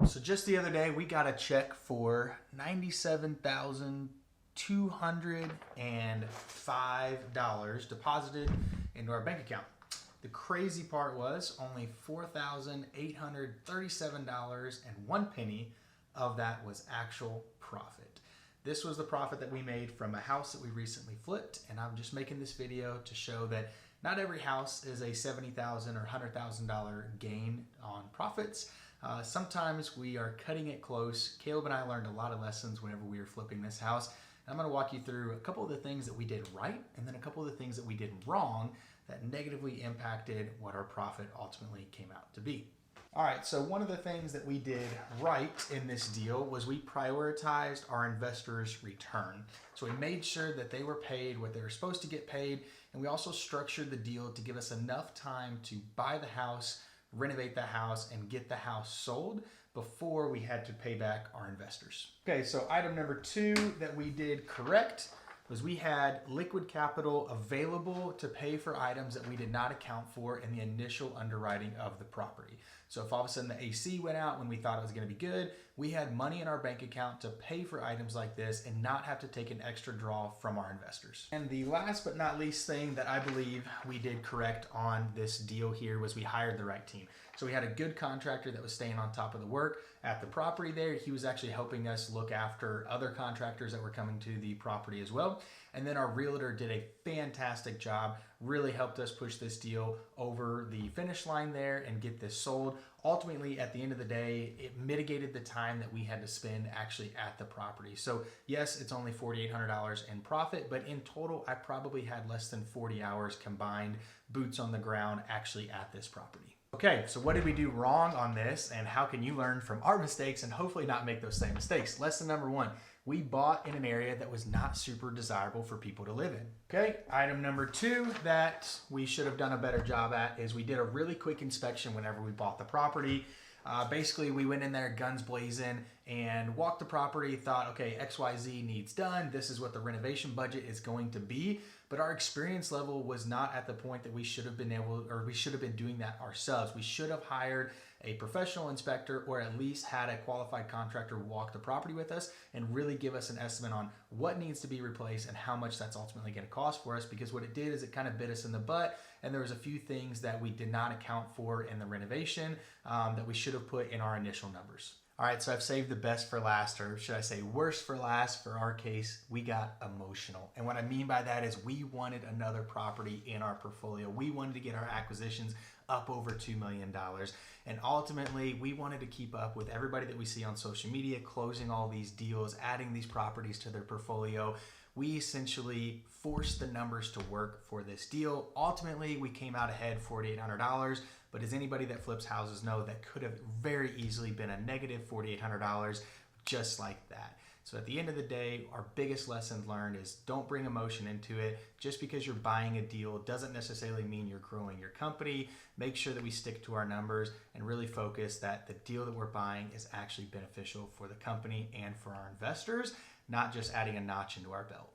So just the other day, we got a check for $97,205 deposited into our bank account. The crazy part was only $4,837.01 of that was actual profit. This was the profit that we made from a house that we recently flipped, and I'm just making this video to show that not every house is a $70,000 or $100,000 gain on profits. Sometimes we are cutting it close. Caleb and I learned a lot of lessons whenever we were flipping this house. And I'm going to walk you through a couple of the things that we did right and then a couple of the things that we did wrong that negatively impacted what our profit ultimately came out to be. All right, so one of the things that we did right in this deal was we prioritized our investors' return. So we made sure that they were paid what they were supposed to get paid, and we also structured the deal to give us enough time to buy the house, renovate the house, and get the house sold before we had to pay back our investors. Okay, so item number 2 that we did correct was we had liquid capital available to pay for items that we did not account for in the initial underwriting of the property. So if all of a sudden the AC went out when we thought it was going to be good, we had money in our bank account to pay for items like this and not have to take an extra draw from our investors. And the last but not least thing that I believe we did correct on this deal here was we hired the right team. So we had a good contractor that was staying on top of the work at the property there. He was actually helping us look after other contractors that were coming to the property as well. And then our realtor did a fantastic job, really helped us push this deal over the finish line there and get this sold. Ultimately, at the end of the day, it mitigated the time that we had to spend actually at the property. So yes, it's only $4,800 in profit, but in total, I probably had less than 40 hours combined boots on the ground actually at this property. Okay, so what did we do wrong on this, and how can you learn from our mistakes and hopefully not make those same mistakes? Lesson number 1, we bought in an area that was not super desirable for people to live in. Okay, item number 2 that we should have done a better job at is we did a really quick inspection whenever we bought the property. Basically, we went in there guns blazing and walked the property, thought, okay, XYZ needs done. This is what the renovation budget is going to be. But our experience level was not at the point that we should have been doing that ourselves. We should have hired a professional inspector or at least had a qualified contractor walk the property with us and really give us an estimate on what needs to be replaced and how much that's ultimately going to cost for us, because what it did is it kind of bit us in the butt, and there was a few things that we did not account for in the renovation that we should have put in our initial numbers. All right, so I've saved the best for last, or should I say worst for last. For our case, we got emotional. And what I mean by that is we wanted another property in our portfolio. We wanted to get our acquisitions up over $2 million. And ultimately, we wanted to keep up with everybody that we see on social media, closing all these deals, adding these properties to their portfolio. We essentially forced the numbers to work for this deal. Ultimately, we came out ahead $4,800, but as anybody that flips houses know, that could have very easily been a negative $4,800 just like that. So at the end of the day, our biggest lesson learned is don't bring emotion into it. Just because you're buying a deal doesn't necessarily mean you're growing your company. Make sure that we stick to our numbers and really focus that the deal that we're buying is actually beneficial for the company and for our investors, not just adding a notch into our belt.